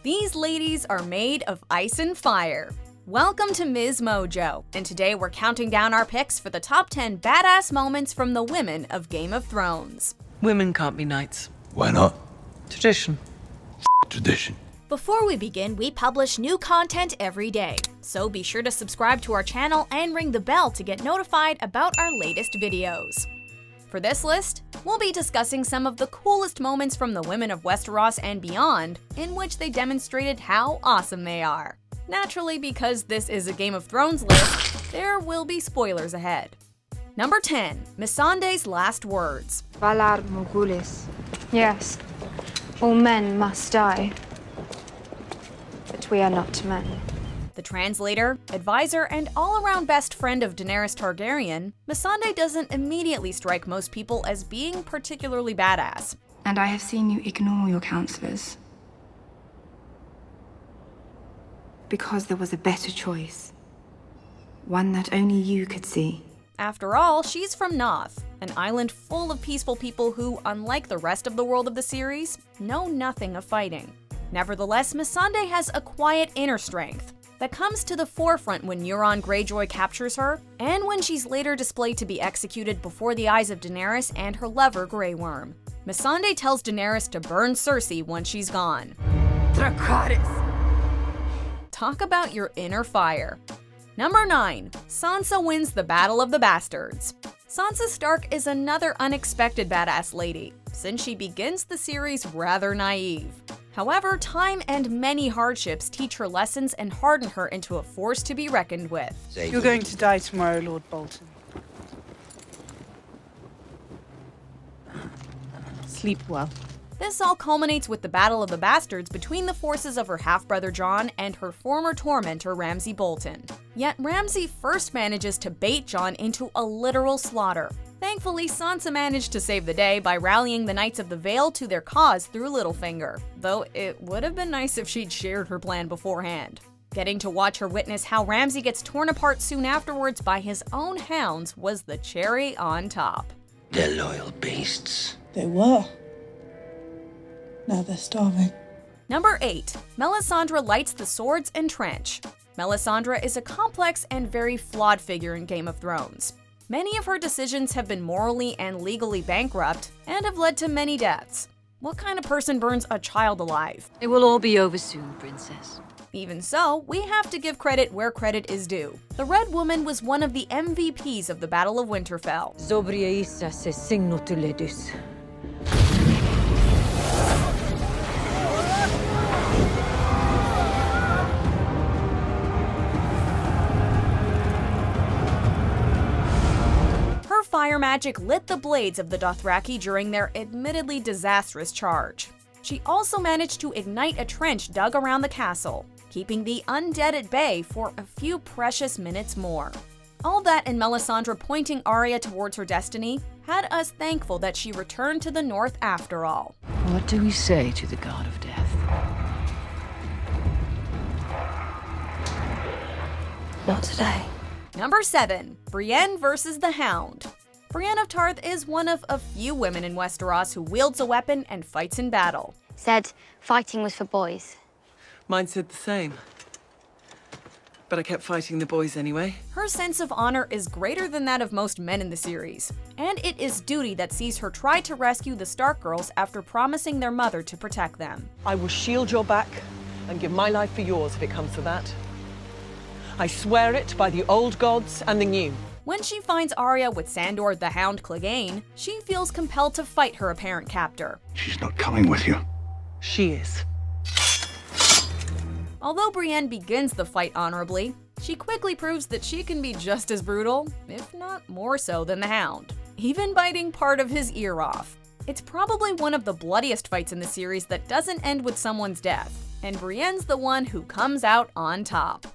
These ladies are made of ice and fire. Welcome to MsMojo, and today we're counting down our picks for the top 10 badass moments from the women of Game of Thrones. Women can't be knights. Why not? Tradition. Tradition. Before we begin, we publish new content every day, so be sure to subscribe to our channel and ring the bell to get notified about our latest videos. For this list, we'll be discussing some of the coolest moments from the women of Westeros and beyond, in which they demonstrated how awesome they are. Naturally, because this is a Game of Thrones list, there will be spoilers ahead. Number 10. Missandei's last words. Valar Morghulis. Yes, all men must die. But we are not men. The translator, advisor, and all-around best friend of Daenerys Targaryen, Missandei doesn't immediately strike most people as being particularly badass. And I have seen you ignore your counselors. Because there was a better choice. One that only you could see. After all, she's from Noth, an island full of peaceful people who, unlike the rest of the world of the series, know nothing of fighting. Nevertheless, Missandei has a quiet inner strength that comes to the forefront when Euron Greyjoy captures her, and when she's later displayed to be executed before the eyes of Daenerys and her lover Grey Worm. Missandei tells Daenerys to burn Cersei once she's gone. Dracarys! Talk about your inner fire. Number 9. Sansa wins the Battle of the Bastards. Sansa Stark is another unexpected badass lady, since she begins the series rather naive. However, time and many hardships teach her lessons and harden her into a force to be reckoned with. You're going to die tomorrow, Lord Bolton. Sleep well. This all culminates with the Battle of the Bastards between the forces of her half-brother Jon and her former tormentor Ramsay Bolton. Yet Ramsay first manages to bait Jon into a literal slaughter. Thankfully, Sansa managed to save the day by rallying the Knights of the Vale to their cause through Littlefinger, though it would have been nice if she'd shared her plan beforehand. Getting to watch her witness how Ramsay gets torn apart soon afterwards by his own hounds was the cherry on top. They're loyal beasts. They were. Now they're starving. Number 8. Melisandre lights the swords and trench. Melisandre is a complex and very flawed figure in Game of Thrones. Many of her decisions have been morally and legally bankrupt and have led to many deaths. What kind of person burns a child alive? It will all be over soon, Princess. Even so, we have to give credit where credit is due. The Red Woman was one of the MVPs of the Battle of Winterfell. Zobriaisa se signo tuledus. Fire magic lit the blades of the Dothraki during their admittedly disastrous charge. She also managed to ignite a trench dug around the castle, keeping the undead at bay for a few precious minutes more. All that and Melisandre pointing Arya towards her destiny had us thankful that she returned to the north after all. What do we say to the god of death? Not today. Number 7. Brienne versus the Hound. Brienne of Tarth is one of a few women in Westeros who wields a weapon and fights in battle. Said fighting was for boys. Mine said the same. But I kept fighting the boys anyway. Her sense of honor is greater than that of most men in the series, and it is duty that sees her try to rescue the Stark girls after promising their mother to protect them. I will shield your back and give my life for yours if it comes to that. I swear it by the old gods and the new. When she finds Arya with Sandor the Hound Clegane, she feels compelled to fight her apparent captor. She's not coming with you. She is. Although Brienne begins the fight honorably, she quickly proves that she can be just as brutal, if not more so than the Hound, even biting part of his ear off. It's probably one of the bloodiest fights in the series that doesn't end with someone's death, and Brienne's the one who comes out on top.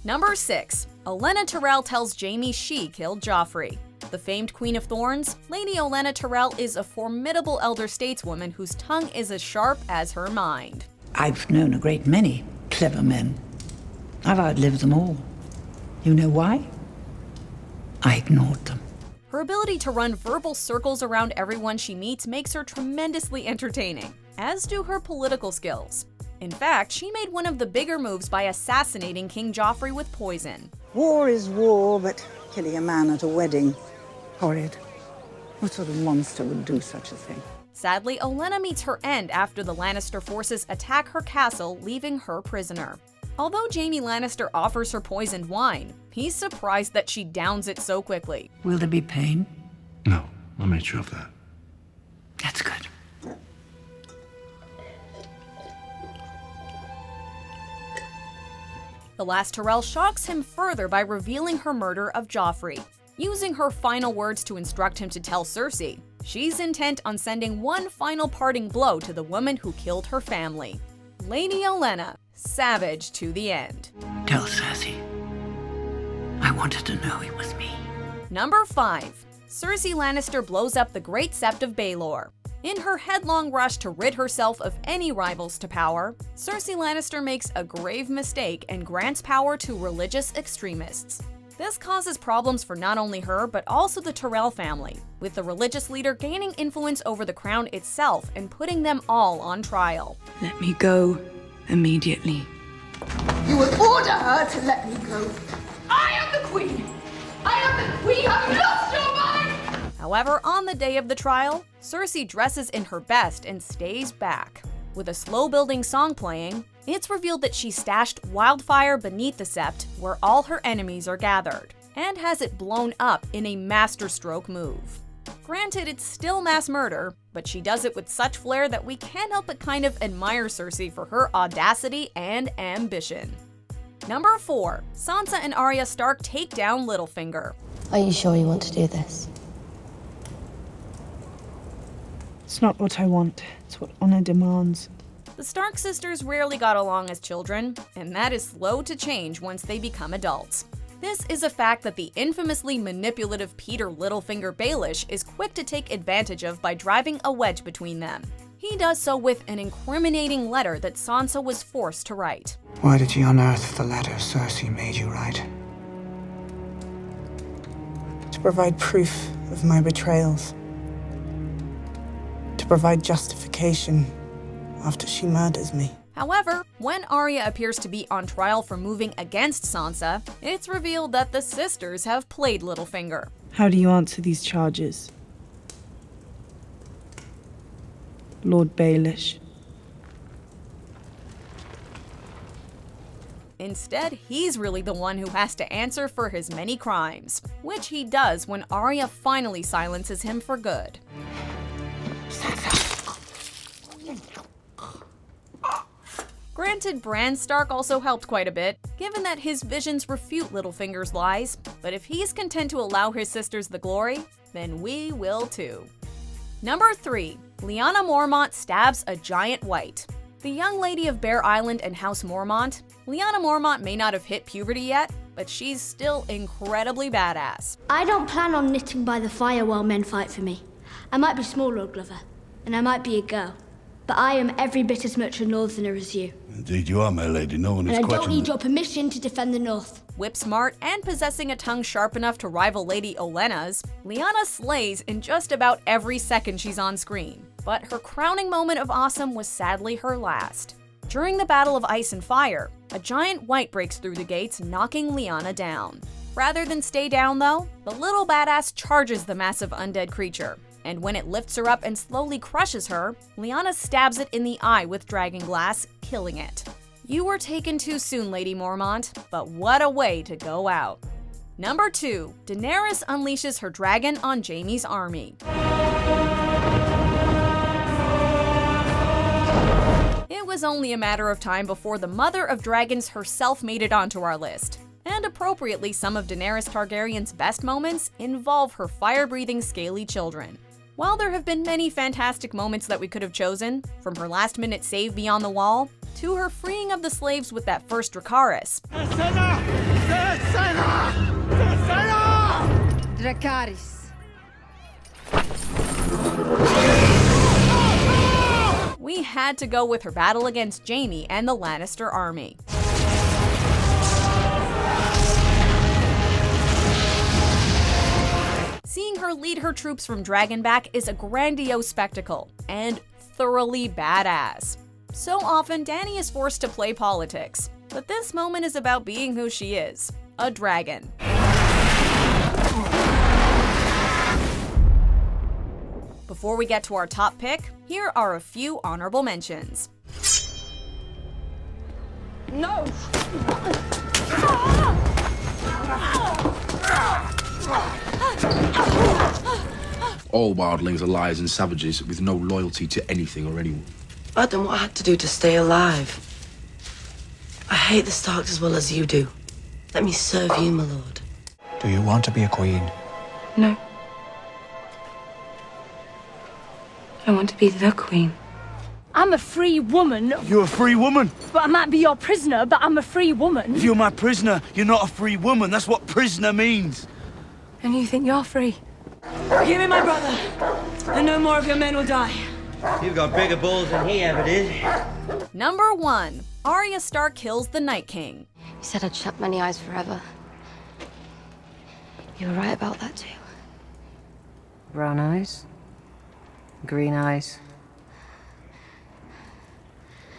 Number 6. Olenna Tyrell tells Jaime she killed Joffrey. The famed Queen of Thorns, Lady Olenna Tyrell is a formidable elder stateswoman whose tongue is as sharp as her mind. I've known a great many clever men. I've outlived them all. You know why? I ignored them. Her ability to run verbal circles around everyone she meets makes her tremendously entertaining, as do her political skills. In fact, she made one of the bigger moves by assassinating King Joffrey with poison. War is war, but killing a man at a wedding, horrid. What sort of monster would do such a thing? Sadly, Olenna meets her end after the Lannister forces attack her castle, leaving her prisoner. Although Jaime Lannister offers her poisoned wine, he's surprised that she downs it so quickly. Will there be pain? No, I made sure of that. That's good. The last Tyrell shocks him further by revealing her murder of Joffrey. Using her final words to instruct him to tell Cersei, she's intent on sending one final parting blow to the woman who killed her family. Lady Olenna, savage to the end. Tell Cersei. I wanted to know it was me. Number 5. Cersei Lannister blows up the Great Sept of Baelor. In her headlong rush to rid herself of any rivals to power, Cersei Lannister makes a grave mistake and grants power to religious extremists. This causes problems for not only her, but also the Tyrell family, with the religious leader gaining influence over the crown itself and putting them all on trial. Let me go immediately. You will order her to let me go. I am the queen! I am the queen! Have you lost your mind? However, on the day of the trial, Cersei dresses in her best and stays back. With a slow-building song playing, it's revealed that she stashed wildfire beneath the Sept, where all her enemies are gathered, and has it blown up in a masterstroke move. Granted, it's still mass murder, but she does it with such flair that we can't help but kind of admire Cersei for her audacity and ambition. Number 4. Sansa and Arya Stark take down Littlefinger. Are you sure you want to do this? It's not what I want. It's what honor demands. The Stark sisters rarely got along as children, and that is slow to change once they become adults. This is a fact that the infamously manipulative Peter Littlefinger Baelish is quick to take advantage of by driving a wedge between them. He does so with an incriminating letter that Sansa was forced to write. Why did you unearth the letter Cersei made you write? To provide proof of my betrayals. To provide justification after she murders me. However, when Arya appears to be on trial for moving against Sansa, it's revealed that the sisters have played Littlefinger. How do you answer these charges? Lord Baelish. Instead, he's really the one who has to answer for his many crimes, which he does when Arya finally silences him for good. Granted, Bran Stark also helped quite a bit, given that his visions refute Littlefinger's lies, but if he's content to allow his sisters the glory, then we will too. Number 3. Lyanna Mormont stabs a giant Wight. The young lady of Bear Island and House Mormont, Lyanna Mormont may not have hit puberty yet, but she's still incredibly badass. I don't plan on knitting by the fire while men fight for me. I might be small, Lord Glover, and I might be a girl, but I am every bit as much a northerner as you. Indeed you are, my lady. No one is and I don't questioning need your permission to defend the North. Whip smart and possessing a tongue sharp enough to rival Lady Olenna's, Lyanna slays in just about every second she's on screen. But her crowning moment of awesome was sadly her last. During the Battle of Ice and Fire, a giant Wight breaks through the gates, knocking Lyanna down. Rather than stay down though, the little badass charges the massive undead creature. And when it lifts her up and slowly crushes her, Lyanna stabs it in the eye with dragon glass, killing it. You were taken too soon, Lady Mormont, but what a way to go out. Number 2. Daenerys unleashes her dragon on Jaime's army. It was only a matter of time before the Mother of Dragons herself made it onto our list. And appropriately, some of Daenerys Targaryen's best moments involve her fire-breathing scaly children. While there have been many fantastic moments that we could have chosen, from her last-minute save beyond the wall, to her freeing of the slaves with that first Dracarys. Dracarys. We had to go with her battle against Jaime and the Lannister army. Seeing her lead her troops from Dragonback is a grandiose spectacle, and thoroughly badass. So often, Dany is forced to play politics, but this moment is about being who she is, a dragon. Before we get to our top pick, here are a few honorable mentions. No! All wildlings are liars and savages with no loyalty to anything or anyone. I've done what I had to do to stay alive. I hate the Starks as well as you do. Let me serve you, my lord. Do you want to be a queen? No. I want to be the queen. I'm a free woman. You're a free woman. But I might be your prisoner, but I'm a free woman. If you're my prisoner, you're not a free woman. That's what prisoner means. And you think you're free? Give me my brother, and no more of your men will die. You've got bigger balls than he ever did. Number 1. Arya Stark kills the Night King. You said I'd shut many eyes forever. You were right about that too. Brown eyes, green eyes,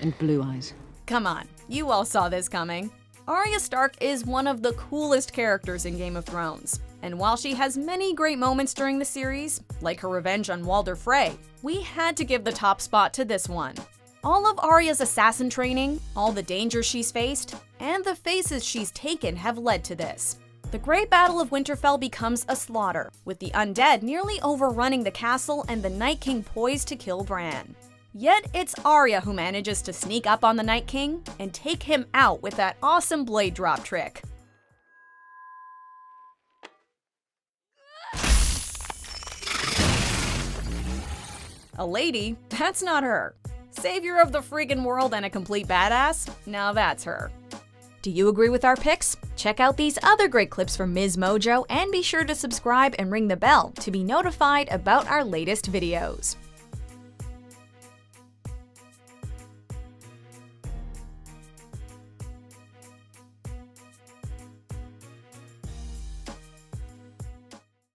and blue eyes. Come on, you all saw this coming. Arya Stark is one of the coolest characters in Game of Thrones, and while she has many great moments during the series, like her revenge on Walder Frey, we had to give the top spot to this one. All of Arya's assassin training, all the dangers she's faced, and the faces she's taken have led to this. The Great Battle of Winterfell becomes a slaughter, with the undead nearly overrunning the castle and the Night King poised to kill Bran. Yet it's Arya who manages to sneak up on the Night King and take him out with that awesome blade drop trick. A lady? That's not her. Savior of the friggin' world and a complete badass? Now that's her. Do you agree with our picks? Check out these other great clips from MsMojo and be sure to subscribe and ring the bell to be notified about our latest videos.